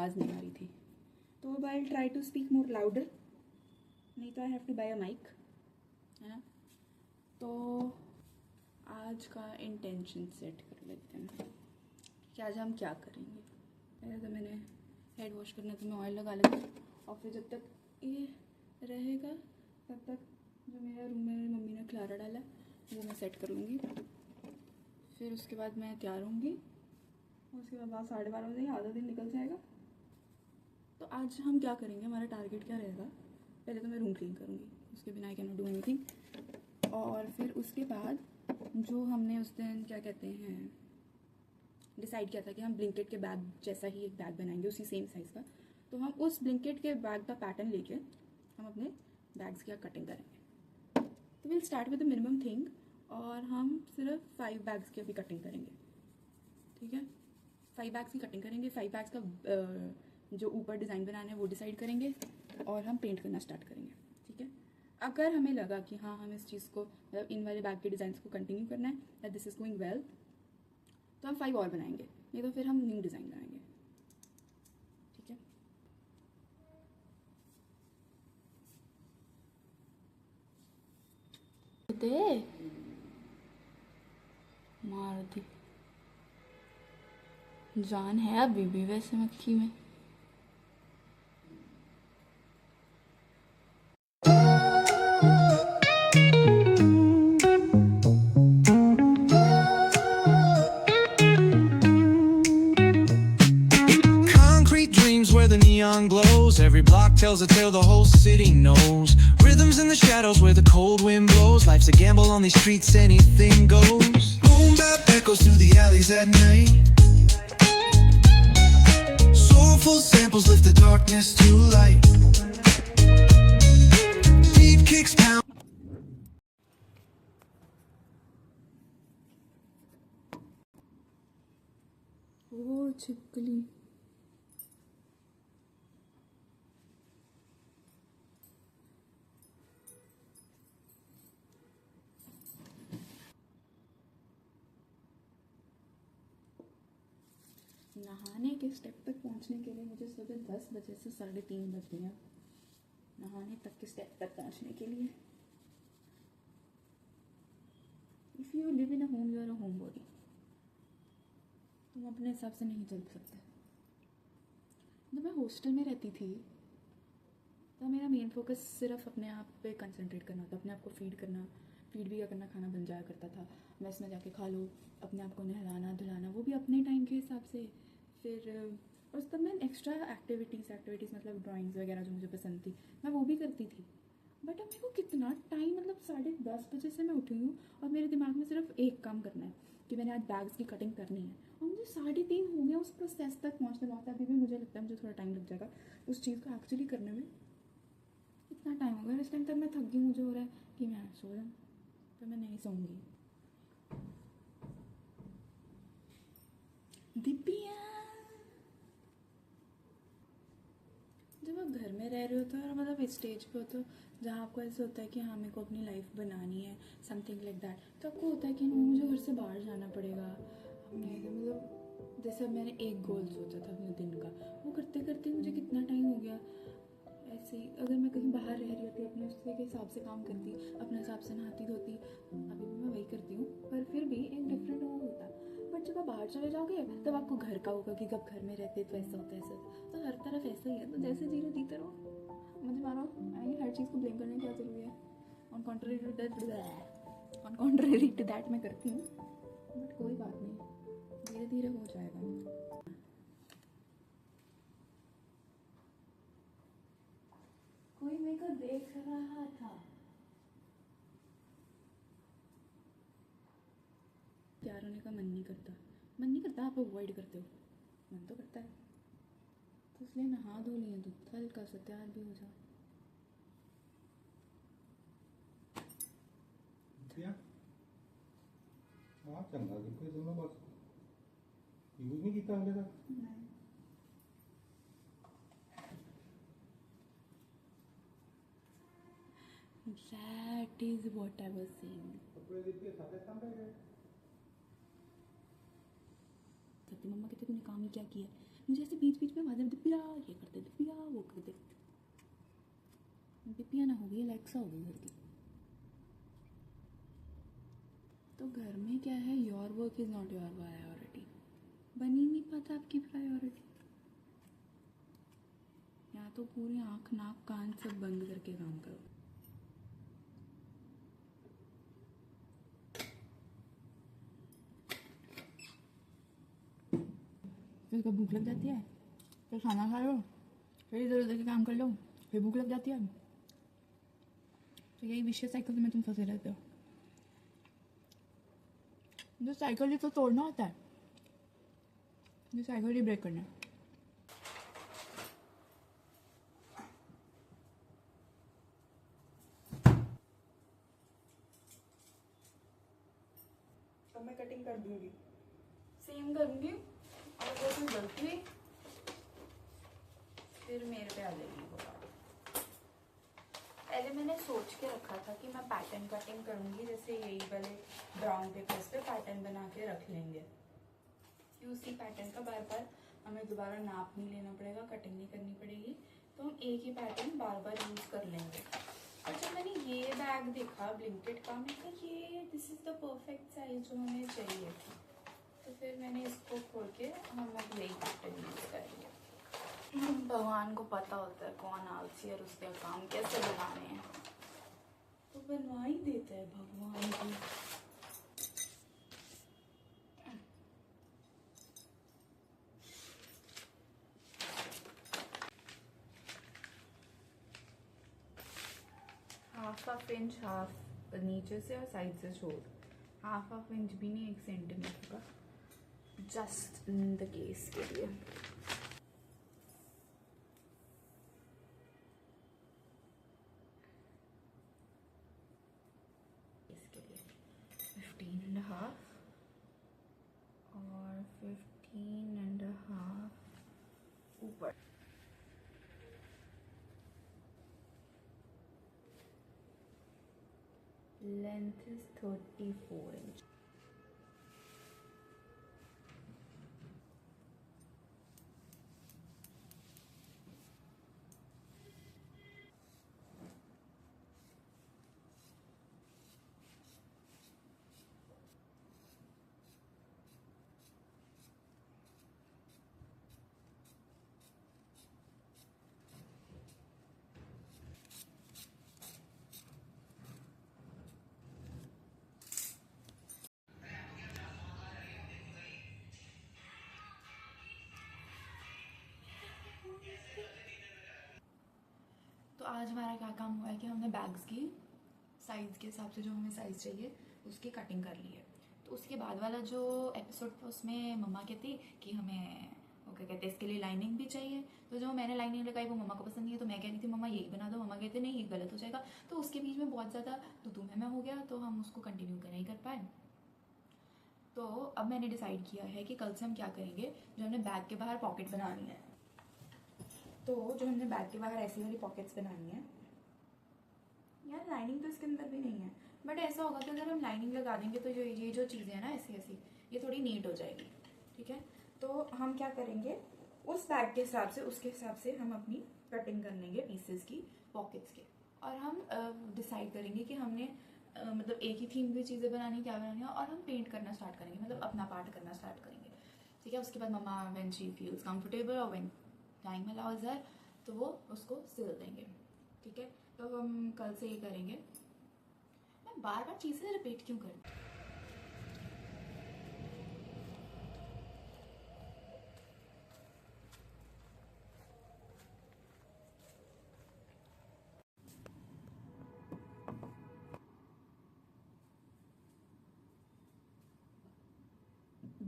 आवाज़ नहीं आ रही थी। तो अब I try to speak more louder, नहीं तो I have to buy a mike, है ना। तो आज का इंटेंशन सेट कर लेते हैं कि आज हम क्या करेंगे। पहले तो मैंने हेड वॉश करना तो मैं ऑयल लगा लेती हूँ, और फिर जब तक ये रहेगा तब तक जो मेरा रूम में मेरी मम्मी ने खलारा डाला वो मैं सेट कर लूँगी। फिर उसके बाद मैं तैयार होंगी, उसके बाद 12:30 बजे आधा दिन निकल जाएगा। तो आज हम क्या करेंगे, हमारा टारगेट क्या रहेगा। पहले तो मैं रूम क्लीन करूँगी, उसके बिना I can not do anything. और फिर उसके बाद जो हमने उस दिन क्या कहते हैं डिसाइड किया था कि हम ब्लिंकेट के बैग जैसा ही एक बैग बनाएंगे, उसी सेम साइज़ का। तो हम उस ब्लिंकेट के बैग का पैटर्न लेके हम अपने बैग्स की कटिंग करेंगे। तो will start with the minimum thing, और हम सिर्फ 5 बैग्स की अभी कटिंग करेंगे, ठीक है। 5 बैग्स की कटिंग करेंगे, 5 बैग्स का जो ऊपर डिज़ाइन बनाना है वो डिसाइड करेंगे, और हम पेंट करना स्टार्ट करेंगे, ठीक है। अगर हमें लगा कि हाँ हम इस चीज़ को मतलब इन वाले बैग के डिज़ाइन को कंटिन्यू करना है, that this is going well, तो हम 5 और बनाएंगे, नहीं तो फिर हम न्यू डिज़ाइन बनाएंगे, ठीक है। दे मार दी जान है अभी भी वैसे मक्खी में। Concrete dreams where the neon glows. Every block tells a tale the whole city knows. Rhythms in the shadows where the cold wind blows. Life's a gamble on these streets, anything goes. Boom bap echoes through the alleys at night. Soulful samples lift the darkness to light. Beat kicks pound. ओ छिपकली नहाने के step तक पहुंचने के लिए मुझे सुबह 10 बजे से 3:30 बज गए हैं नहाने तक के स्टेप तक पहुंचने के लिए। If you live in a home you are a home body, तुम अपने हिसाब से नहीं चल सकते। जब मैं हॉस्टल में रहती थी तो मेरा मेन फोकस सिर्फ अपने आप पे कंसंट्रेट करना था, अपने आप को फीड भी करना, खाना बन जाया करता था, मेस में जाके खा लो, अपने आप को नहलाना धुलाना वो भी अपने टाइम के हिसाब से। फिर और तब मैं एक्स्ट्रा एक्टिविटीज़ मतलब ड्राइंग्स वगैरह जो मुझे पसंद थी मैं वो भी करती थी। बट अब मेरे को कितना टाइम मतलब 10:30 बजे से मैं उठी हूँ और मेरे दिमाग में सिर्फ एक काम करना है कि मैंने आज बैग्स की कटिंग करनी है, और मुझे 3:30 हो गया उस प्रोसेस तक पहुँचते। अभी भी मुझे लगता है मुझे थोड़ा टाइम लग जाएगा उस चीज़ को एक्चुअली करने में। इतना टाइम हो गया, इस टाइम तक मैं थक गई, मुझे हो रहा है कि मैं सो जाऊँ, तो मैं नहीं सोऊंगी। दिव्या, जब आप घर में रह रहे होते हो और मतलब इस स्टेज पे होते हो जहाँ आपको ऐसे होता है कि हाँ मेरे को अपनी लाइफ बनानी है समथिंग लाइक दैट, तो आपको होता है कि नहीं मुझे घर से बाहर जाना पड़ेगा। मतलब जैसे अब मैंने एक गोल सोचा था अपने दिन का, वो करते करते मुझे कितना टाइम हो गया। ऐसे ही अगर मैं कहीं बाहर रह रही होती अपने उसके हिसाब से काम करती, अपने हिसाब से नहाती धोती, अभी भी मैं वही करती हूँ पर फिर भी एक डिफरेंट वो होता। बट जब आप बाहर चले जाओगे तब आपको घर का होगा कि कब घर में रहते तो ऐसा होता है ऐसा, तो हर तरफ ऐसा ही है। तो जैसे जी रहे जीते रहो, मुझे मानो आई हर चीज़ को ब्लेम करने की क्या जरूरी है। ऑन कॉन्ट्रेरी टू दैट मैं करती हूँ, बट कोई बात नहीं, धीरे धीरे हो जाएगा। कोई मेरे को देख रहा था। प्यार होने का मन नहीं करता, आप अवॉइड करते हो, मन तो करता है, तो इसलिए नहा धो लिए तो हल्का सा तैयार भी हो जाओ। चंगा कितने दोनों बस यूज नहीं किया हमने तक। That is what I was saying. सत्य मम्मा कहते तूने काम ही क्या किया, मुझे ऐसे बीच बीच में आवाज़ दिव्या ये कर दे, दिव्या वो कर दे। दिव्या ना हो गई, एलेक्सा हो गई घर की। तो घर में क्या है, your work is not your priority. बन ही नहीं पाता आपकी प्रायोरिटी। या तो पूरे आँख नाक कान सब बंद करके काम करो। फिर कब भूख लग जाती है, फिर खाना खा लो, फिर इधर उधर के काम कर लो, फिर भूख लग जाती है। तो यही विशेष साइकिल में तुम फंसे रहते हो। जो साइकिल ही तो तोड़ना होता है, जो साइकिल ही ब्रेक करना है। अब मैं कटिंग कर दूंगी, सेम करूंगी, और अगर कोई गलती हुई फिर मेरे पे आ जाएगी वो बात। पहले मैंने सोच के रखा था कि मैं पैटर्न कटिंग करूंगी, जैसे यही वाले ब्राउन पेपर्स पे पैटर्न बना के रख लेंगे कि उसी पैटर्न का बार बार हमें दोबारा नाप नहीं लेना पड़ेगा, कटिंग नहीं करनी पड़ेगी, तो हम एक ही पैटर्न बार बार यूज़ कर लेंगे। और जब मैंने ये बैग देखा ब्लिंकिट का, मैंने कहा ये this is the perfect size जो हमें चाहिए थी, तो फिर मैंने इसको खोल के हम अब यही पैटर्न यूज़ करेंगे। भगवान को पता होता है कौन आलसी और उसके काम कैसे बनाने हैं, तो बनवा ही देता है भगवान की। हाफ इंच, हाफ नीचे से और साइड से छोड़, हाफ इंच भी नहीं, 1 सेंटीमीटर का, जस्ट इन द केस के लिए। इसके लिए 15.5 और 15.5 ऊपर। Length is 34 inch. तो आज हमारा क्या काम हुआ है कि हमने बैग्स की साइज़ के हिसाब से जो हमें साइज़ चाहिए उसकी कटिंग कर ली है। तो उसके बाद वाला जो एपिसोड था उसमें मम्मा कहती कि हमें वो क्या कहते हैं इसके लिए लाइनिंग भी चाहिए, तो जो मैंने लाइनिंग लगाई वो मम्मा को पसंद नहीं है, तो मैं कह रही थी मम्मा यही बना दो, मम्मा कहते नहीं ये गलत हो जाएगा। तो उसके बीच में बहुत ज़्यादा तू मैं हो गया, तो हम उसको कंटिन्यू कर नहीं कर पाए। तो अब मैंने डिसाइड किया है कि कल से हम क्या करेंगे, जो हमने बैग के बाहर पॉकेट बनानी है, तो जो हमने बैग के बाहर ऐसी वाली पॉकेट्स बनानी है, यार लाइनिंग तो इसके अंदर भी नहीं है, बट ऐसा होगा कि अगर हम लाइनिंग लगा देंगे तो ये जो चीज़ें हैं ना ऐसी ऐसी ये थोड़ी नीट हो जाएगी, ठीक है। तो हम क्या करेंगे, उस बैग के हिसाब से उसके हिसाब से हम अपनी कटिंग कर लेंगे पीसेस की पॉकेट्स के, और हम डिसाइड करेंगे कि हमने मतलब एक ही थीम की चीज़ें बनानी क्या बनानी है, और हम पेंट करना स्टार्ट करेंगे, मतलब अपना पार्ट करना स्टार्ट करेंगे, ठीक है। उसके बाद मम्मा व्हेन शी फील्स कंफर्टेबल और व्हेन टाइम अलाउज हर तो वो उसको सिल देंगे, ठीक है। तो हम कल से ये करेंगे। मैं बार बार चीज़ें रिपीट क्यों करती हूँ?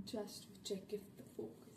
Just to check if the focus